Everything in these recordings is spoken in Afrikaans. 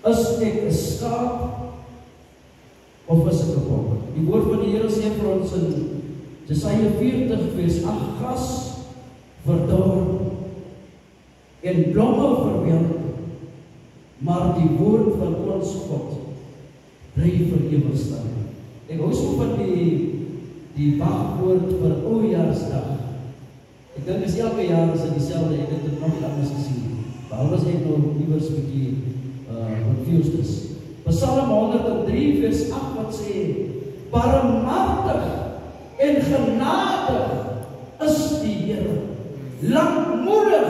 Is ek 'n skaap of is ek 'n bok? Die woord van die Here sê vir ons in Jesaja 40 vers 8, gras verdor en blomme verwelk, maar die woord van ons God bly vir ewig staan. Ek hou so van die wagwoord vir Oujaarsdag. Ek dink is elke jaar is dit dieselfde, ek het dit nog anders gesien. Behalwe as ek nou iewers bietjie confused is. Psalm 103 vers 8 wat sê, barmhartig en genadig is die Here, lankmoedig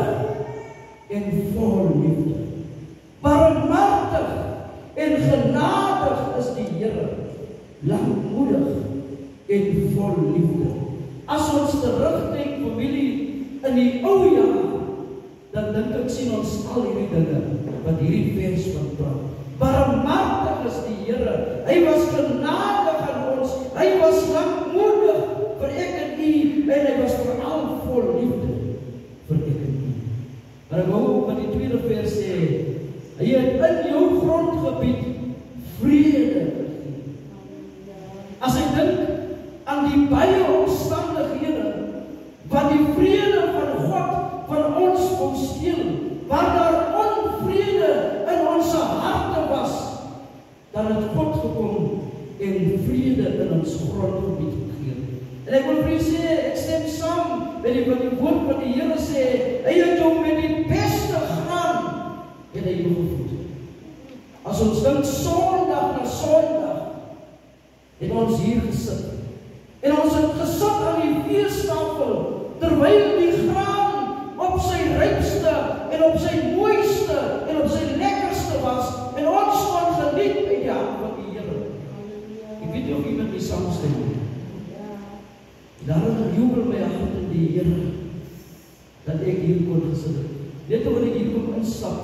en vol liefde. Barmhartig en genadig is die Here, lankmoedig en vol liefde. As ons terugkyk, familie, in die ou jaar, dan dink ek sien ons al hierdie dinge wat hierdie vers van praat. Barmhartig is die Here. Hy was genadig aan ons. Hy was lankmoedig vir ek en u, en hy was veral vol liefde vir ek en u. Maar ek wou wat die tweede vers sê, hy het in jou grondgebied vrede. As ek dink aan die baie omstandighede wat die vrede van God van ons kon steel, waar daar onvrede in ons harte was, dan het God gekom en vrede in ons grondgebied gegee. En ek wil vir u sê, ek stem saam met die woord wat die Here sê, hy het jou met die beste graan en hy jou gevoed. As ons dink Sondag na Sondag, het ons hier gesit. En ons het gesit aan die feestafel, terwyl die graan op sy rypste en op sy mooiste en op sy lekkerste was, en ons kon geniet uit die hand van die Here. Ek weet nie of iemand die saamstem nie. Daarom jubel my hart in die Here, dat ek hier kon gesit het. Net wanneer ek hier kom instap,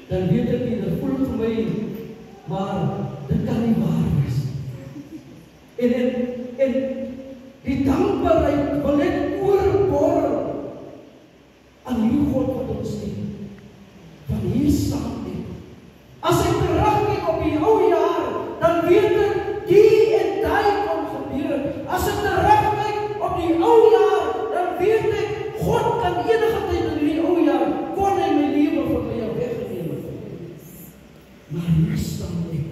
dan weet ek nie, dit voel vir my, maar dit kan nie waar wees. En die dankbaarheid wil net oorborrel aan die God wat ons dien. Van hier staan ek. As ek terugkyk op die ou jaar, dan weet ek, die en die kon gebeur. As ek terugkyk op die ou jaar, dan weet ek, God kan enige tyd in die ou jaar, kon hy my lewe van my weggeneem het. Maar hier staan ek,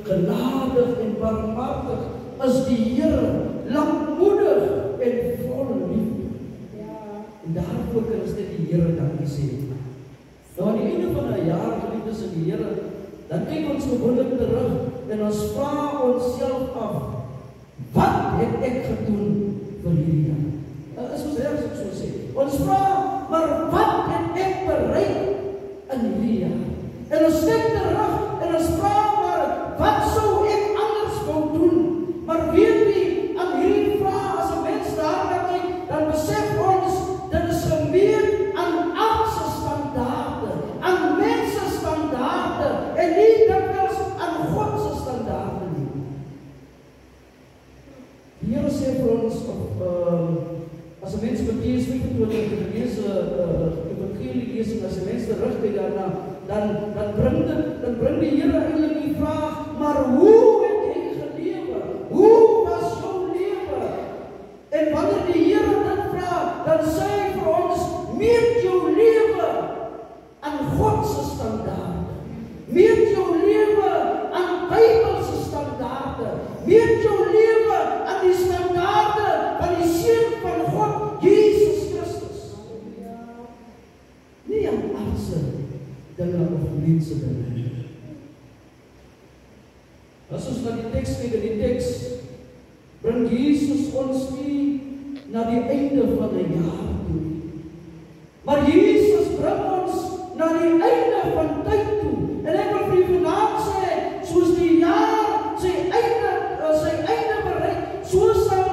genadig en barmhartig is die Here, lankmoedig en vol liefde. En daarvoor kan ons net die Here dankie sê. Nou aan die einde van 'n jaar, geliefdes in die Here, dan kyk ons gewoonlik terug en ons vra onsself af, wat het ek gedoen vir hierdie jaar? Is ons reg as ek so sê? Ons vra, maar wat het ek bereik in hierdie jaar? En ons kyk terug en ons vra, maar wat sou ek anders wou doen? Maar weet nie, aan hierdie vraag, as 'n mens daarna kyk, dan besef ons, dit is gemeet aan aardse standaarde, aan mense standaarde, en nie dikwels aan God se standaarde nie. Die Here sê vir ons, as 'n mens Matteus 25 lees, evangelie lees, en as 'n mens terugkyk daarna, dan bring die Here eintlik die vraag, maar hoe het jy gelewe? Hoe was jou lewe? En wanneer die Here dit vra, dan sê hy vir ons, meet jou lewe aan God se standaarde. Meet jou lewe aan Bybelse standaarde. Meet jou lewe aan die standaarde van die Seun van God, Jesus Christus. Nie aan aardse dinge of mense dinge. As ons na die teks kyk, in die teks bring Jesus ons nie na die einde van 'n jaar toe. Maar Jesus bring ons na die einde van tyd toe. En ek wil vir u vanaand sê, soos die jaar sy einde bereik, so sal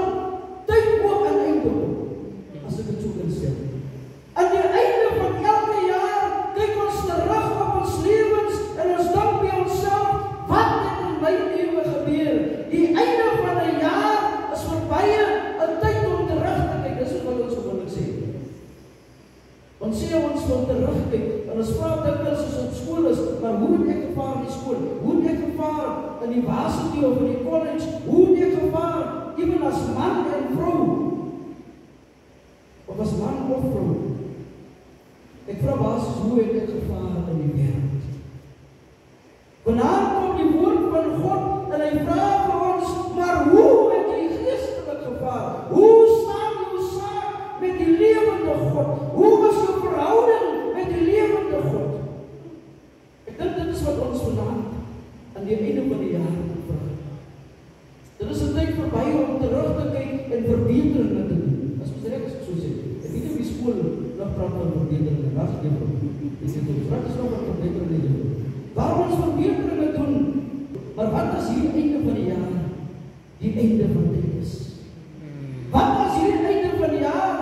tyd ook aan einde kom. As ek dit so kan sê. Aan die einde van elke jaar kyk ons terug op ons lewens en ons dink by onsself, wat het in my lewe gebeur? Die einde van 'n jaar is vir baie 'n tyd om terug te kyk. Dis wat ons wil sê. Ons sê ons wil terugkyk, en ons vra dikwels as op skole, skool, hoe het ek gevaar in die varsity of in die college, hoe het ek gevaar, even as man en vrou, of as man of vrou. Ek vra basis, hoe het ek gevaar in die wêreld? Vanavond kom die woord van God en hy vra vir ons, maar hoe het jy geestelik gevaar? Hoe staan jou saak met die lewende God? Hoe was jou verhouding met die lewende God? Ek dink dit is wat ons vanavond aan die einde van die jaar moet vra. Dit is 'n tyd verby om terug te kyk en verbeteringe te doen. As ons reg is so sê. Ek weet nie of die skool nog praat van verbeteringe. Wag eers. Dis dit vraag is nog wat verbeteringe doen. Waarom ons verbeteringe doen? Maar wat as hier einde van die jaar die einde van tyd is? Wat as hier einde van die jaar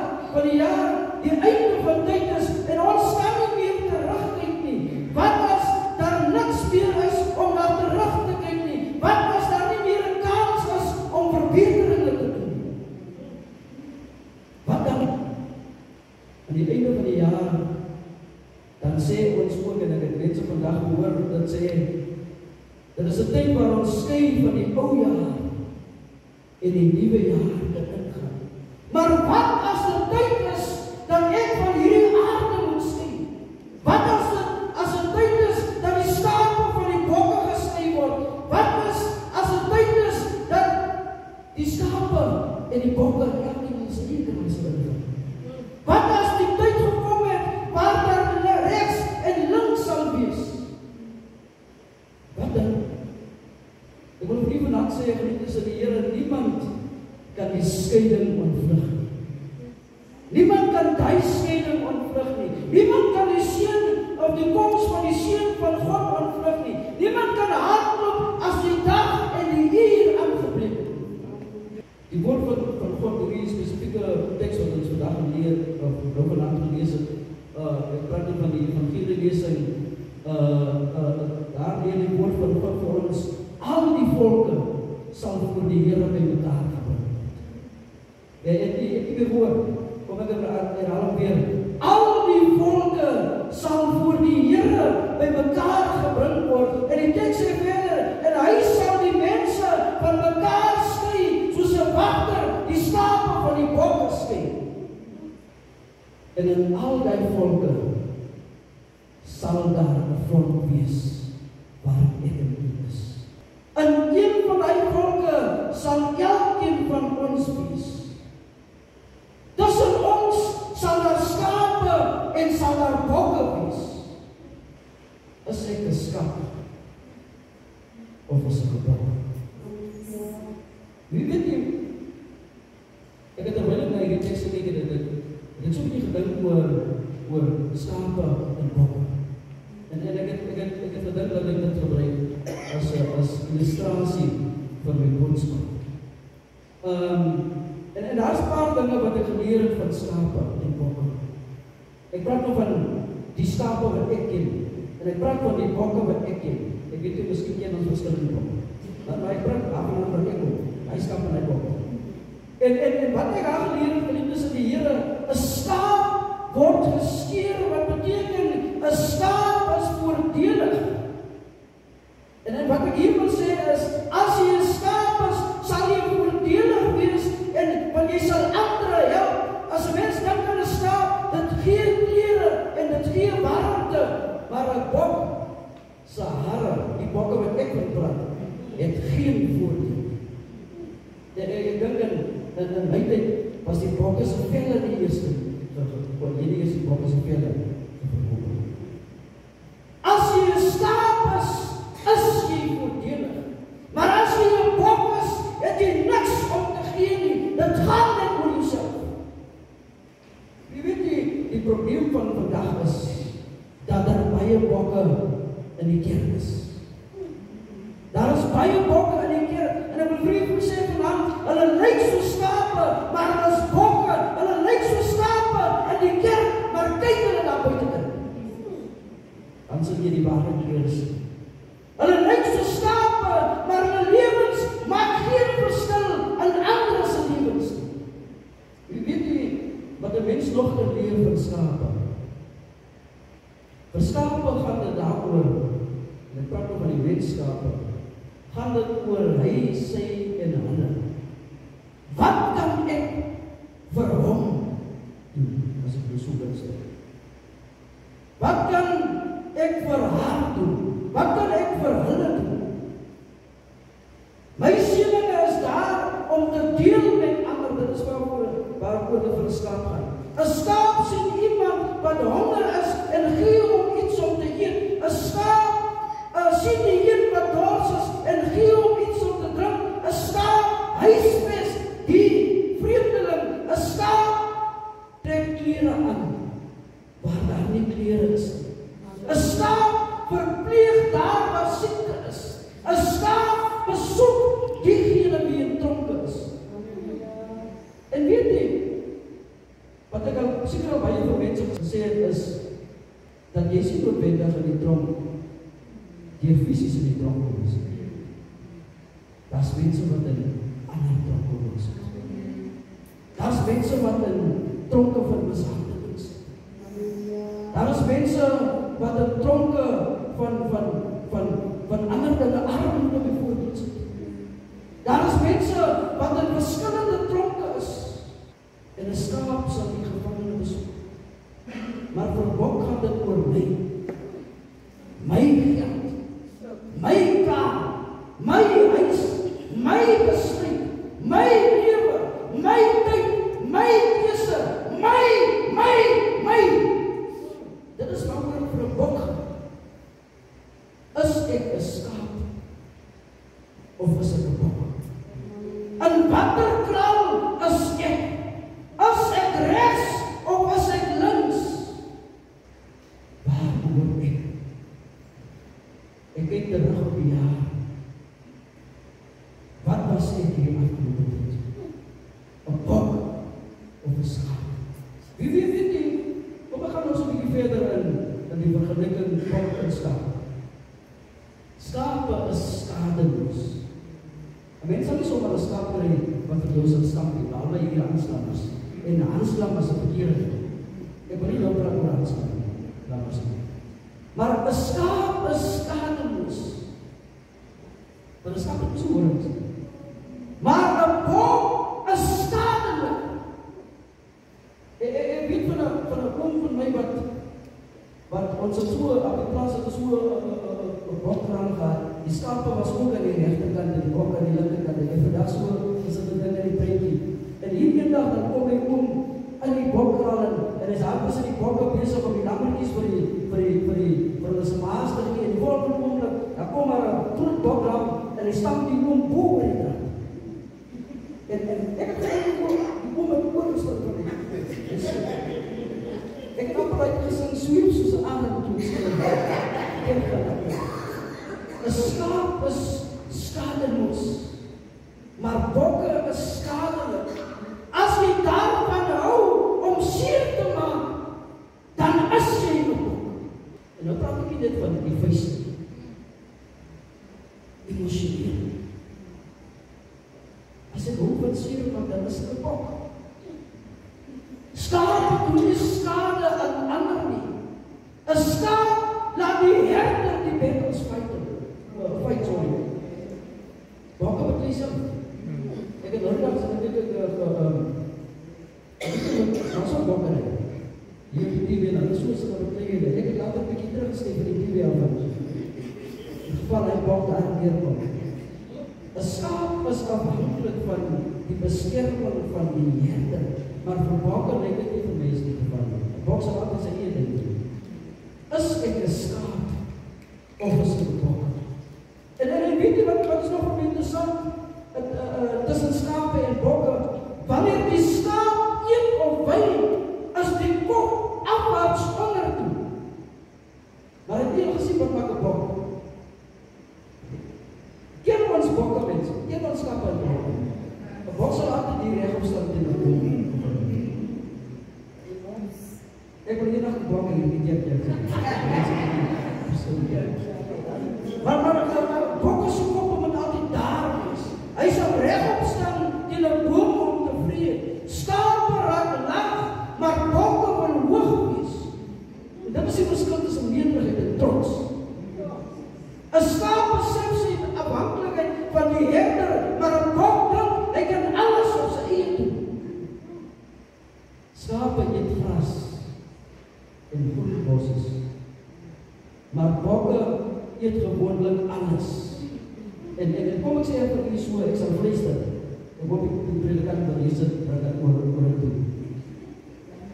die einde van tyd is en ons kan nie meer terugkyk nie? Wat as daar niks meer is om na terug te kyk nie? Wat as daar nie meer 'n kans is om verbeteringe te doen? Wat dan? Aan die einde van die jaar dan sê ons ook, en ek het net so vandag gehoor, dat sê, dit is 'n tyd waar ons skei van die ou jaar en die nuwe jaar ingaan. Maar wat as dit tyd is, dat ek van hierdie aarde moet skei? Wat as dit tyd is, dat die skape van die bokke geskei word? Wat as dit tyd is, dat die skape en die bokke elkeen in sy eie kant sal wees? Wat as die tyd gekom het, waar daar rechts en links sal wees? Wat dan? Ek wil nie vanavond sê, geliefdes in die Here, niemand kan die skeiding ontvlug nie. Niemand kan die skeiding ontvlug nie. Niemand kan die seën of die koms van die seën van God ontvlug nie. Niemand kan hardloop as die dag en die uur aangebreek het. Die woord van God, die spesifieke teks wat ons vandag geleer, of nou vanavond gelees het, ek praat nie van die evangelielesing, daar leer die woord van God vir ons, al die volke sal voor die Here by mekaar gebring word. Ek het gehoor, kom ek herhaal weer, al die volke sal voor die Here by mekaar gebring word, en die teks sê verder, en hy sal die mense van mekaar skei, soos 'n wagter die skape van die bokke skei. En in al die volke sal daar 'n volk wees waar ek en u is. In een van die volke sal elkeen van ons wees. Tussen ons sal daar skape en sal daar bokke wees. Is ek 'n skaap of is ek 'n bok? Wie weet nie? Ek het terwyl ek na hierdie teks gekyk het, ek het so 'n bietjie gedink oor skape en bokke. En ek het gedink dat ek dit gebruik as illustrasie van my boodskap. En daar's 'n paar dinge wat ek geleer het van skape en bokke. Ek praat nou van die skape wat ek ken, en ek praat van die bokke wat ek ken. Ek weet nie, miskien ken ons verskillende bokke. Maar ek praat afhangende van ek ook, hy skape en hy bokke. En wat ek daar geleer het, geliefdes in die Here, 'n skaap word geskeer, wat beteken 'n skaap is voordelig. En wat ek hier wil sê is, as jy 'n skaap is, sal jy voordelig wees, want jy sal ander help. As 'n mens dink aan 'n skaap, dit gee klere en dit gee warmte, maar 'n bok se hare, die bokke wat ek van praat, het geen voordeel. Ek dink in my tyd was die bokke se velle die eerste, want hierdie is die bokke se velle. As jy 'n skaap is jy voordelig. Maar as jy 'n bok is, het jy niks om te gee nie. Dit gaan net oor jouself. Jy weet die probleem van vandag is, dat daar baie bokke in die kerk is. Daar is baie bokke in die kerk, en ek wil vir julle sê vanavond, hulle lyk so skape, maar hulle is bokke. Hulle lyk so skape in die kerk, maar kyk hulle daar buite. Dan sal jy die waarheid leer sien. Hulle lyk so skape, maar hulle lewens maak geen verskil in ander se lewens. Jy weet nie wat 'n mens nog kan leer van skape. Vir skape gaan dit daaroor, en ek praat nou van die mens dit oor hy, sy en hulle. Wat kan ek vir hom doen, as ek so kan sê? Wat kan ek vir haar doen? Wat kan ek vir hulle doen? My seëninge is daar om te deel met ander. Dit is waaroor dit vir 'n skaap gaan. 'n Skaap sien iemand wat honger is en gee hom iets om te eet. 'n Skaap sien die een wat dors is en gee hom iets om te drink. 'n Skaap huisves die vreemdeling. 'n Skaap trek klere aan waar daar nie klere is. 'n Skaap verpleeg daar waar siekte is. 'n Skaap besoek diegene wie in tronke is. En weet jy, wat ek al seker al baie vir mense gesê het is, dat jy sien noodwendig in die tronk, deur fisies in die tronk is. Daar's mense wat in ander tronke is. Daar's mense wat in tronke van mishandeling is. Daar is mense wat in tronke van ander dinge, armoede byvoorbeeld sit. Daar is mense wat in verskillende tronke is. En 'n skaap sal die gevangene besoek. Maar vir Bok gaan dit oor my. My geld, my kamer, my huis, my besluit, my lewe, my tyd, my keuse, my. Dit is waaroor vir 'n Bok gaan. Is ek 'n skaap of is ek 'n bok? In watter kraal is ek? As ek regs of as ek links? Waar behoort ek? Ek kyk terug op die jaar. Wat was ek hier afgelope tyd? 'n bok of 'n skaap? Wie weet nie? Kom ek gaan ons 'n bietjie verder in die vergelyking bok en skaap. Skape is skadeloos. 'n Mens sal nie sommer 'n skaap kry wat verdoos en stamp nie, albei hierdie handslammers. En handslam is 'n verkeerde. Ek wil nie nou praat oor handslam nie. Maar 'n skaap is skadeloos. Want 'n skaap het nie so hoor nie. Maar 'n bok is skadelik. Ek weet van 'n oom van my wat ons het so op die plaas het so 'n bokkraal gehad. Die skape was ook aan die regterkant en die bok aan die linkerkant. En vandag so is dit 'n ding in die prentjie. En hier eendag dan kom hy oom in die bokkraal en is half in die bokke besig om die lammetjies vir hulle se maas te gee. En die volgende oomblik, dan kom maar 'n groot bokram en hy stamp die oom bo oor die kraal. En ek het gesê die oom het oorgestaan van die. Ek het ook baie gesing sweep soos 'n ander toe skille. 'n Skaap is skadeloos, maar bokke is skadelik. As jy daarvan hou om seer te maak, dan is jy 'n bok. En nou praat ek nie dit van die vuis nie. Emosioneel. As ek hou van seer maak, dan is ek 'n bok. Skaap doen nie skade aan ander nie. 'n Skaap laat die herder die bekkels fight. Bokke wat lees op? Ek het nooit dat ek was ook bokke nie. Hier op die TV, dan is soos wat ek het. Ek het later 'n bietjie teruggesteek vir die TV af. In geval hy bok daar neerkom. 'n Skaap is afhanklik van die beskerming van die herder. Maar vir bokke lyk dit nie vir mense nie geval nie. 'n Bok sal altyd sy eie ding doen. Is ek 'n skaap of is ek 'n bok? En weet jy wat is nog interessant? Tussen skape en bokke. Wanneer die skaap eet of wyn, is die kop afwaarts onder toe. Maar het jy al gesien wat maak 'n bok? Ken ons bokke mense? Ken ons skape en bokke? 'n Bok sal altyd die regop staan teen 'n boom. Ek wil eendag die bokke hier die jy. Maar bokke se kop moet altyd daar wees. Hy sal regop staan teen 'n boom om te vreet. Skape raak laag, maar bokke wil hoog wees. En dit is die verskil tussen nederigheid en trots. 'n Skaap besef sy afhanklikheid van eet gewoonlik alles. En kom ek sê vir julle so, ek sal vleester. Ek hoop die predikant wil lees dit, dat ek oor het doen.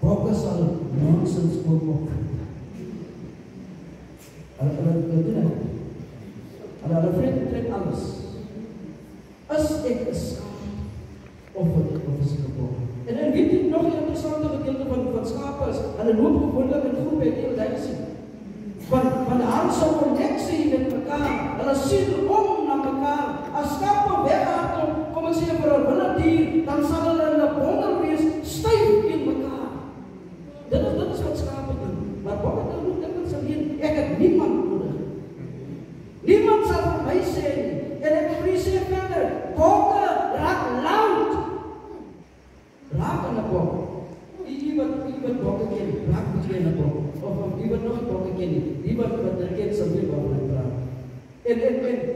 Bokke sal nonsens ook opvreet. Hulle doen dit. Hulle trek alles. As ek 'n skaap of is ek 'n bok? En weet jy nog 'n interessante gedeelte van skape is, hulle loop gewoonlik in groepe, het jy dit gesien? Want hulle sou koneksie met mekaar, hulle sien om na mekaar. As skape weghardloop, kom ek sê vir 'n wilde dier, dan sal hulle in 'n bondel wees, styf teen mekaar. Dit is wat skape doen. Maar bokke dan moet dikwels alleen, ek het niemand nodig. Niemand sal vir my sê nie. En ek vir sê verder, bokke raak loud. Raak aan 'n bok. Die wat bokke ken, raak nie aan 'n bok. Of die wat nog nie bokke ken nie. Die wat ken sal weer waaroor ek praat. En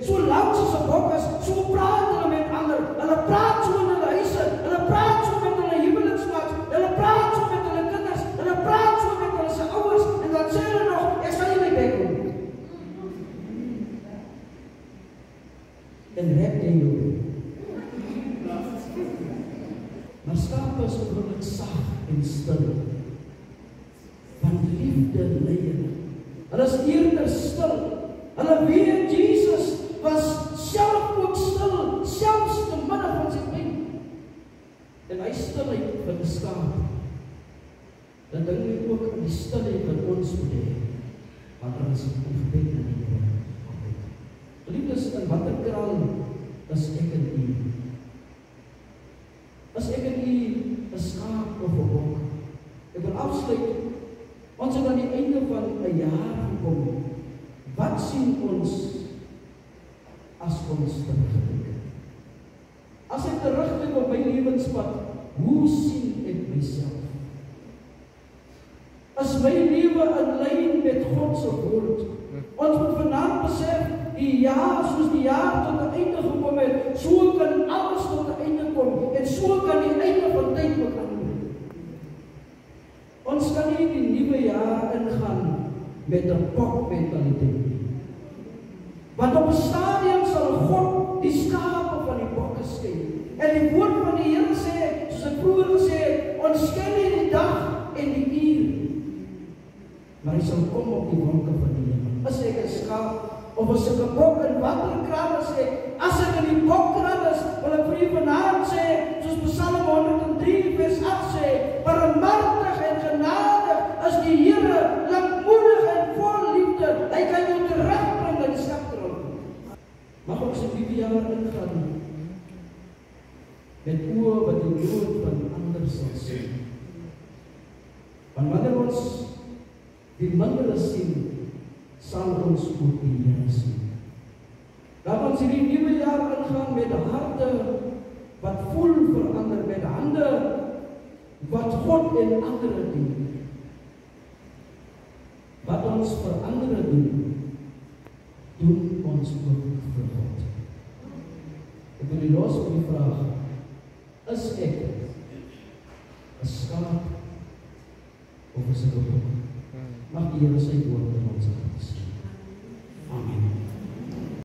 so loud soos 'n bok is, so praat hulle met ander. Hulle praat so in hulle huise. Hulle praat so met hulle huweliksmaats. Hulle praat so met hulle kinders. Hulle praat so met hulle se ouers. En dan sê hulle nog, ek sal nie my bek hou. En rek jy jou. Maar skape is gewoonlik sag en stil. Want liefde lei hulle. Hulle is eerder stil. Hulle weet Jesus was self ook stil, selfs te midde van sy pyn. En hy stilheid van die skaap. Dan dink ek ook aan die stilheid wat ons moet hê. Wanneer ons gebed in die Here. Geliefdes, in watter kraal is ek en u? As ek en u 'n skaap of 'n bok? Ek wil afsluit. Ons het aan die einde van 'n jaar gekom. Wat sien ons as ons terugkyk? As ek terugkyk op my lewenspad, hoe sien ek myself? Is my lewe in lyn met God se woord? Ons moet vanaand besef, die jaar soos die jaar tot 'n einde gekom het, so kan alles tot 'n einde kom, en so kan die einde van tyd ook aanbreek. Ons kan nie die nuwe jaar ingaan met 'n bokmentaliteit. Want op 'n stadium sal God die skape van die bokke skei. En die woord van die Here sê, soos ek vroeër gesê het, ons ken nie die dag en die uur, maar hy sal kom op die wolke van die hemel. As ek 'n skaap of as ek 'n bok in watter kraal is ek? As ek in die bokkraal is, wil ek vir u vanaand sê, soos Psalm 103 vers 8 sê, barmhartig en genadig is die Here, lankmoedig en vol liefde. Hy kan jou terugbring in skaptrol. Mag ons 'n nuwe jaar ingaan met oë wat die nood van ander sal sien. Want wanneer ons die mindere sien, sal ons ook die Here sien. Laat ons hierdie nuwe jaar ingaan met harte wat voel verander, met hande wat God en ander dien. Wat ons vir ander doen ons ook vir God. Ek wil die los op die vraag, is ek 'n skaap of is ek 'n bok? Mag die Here sy woord in ons hart sê.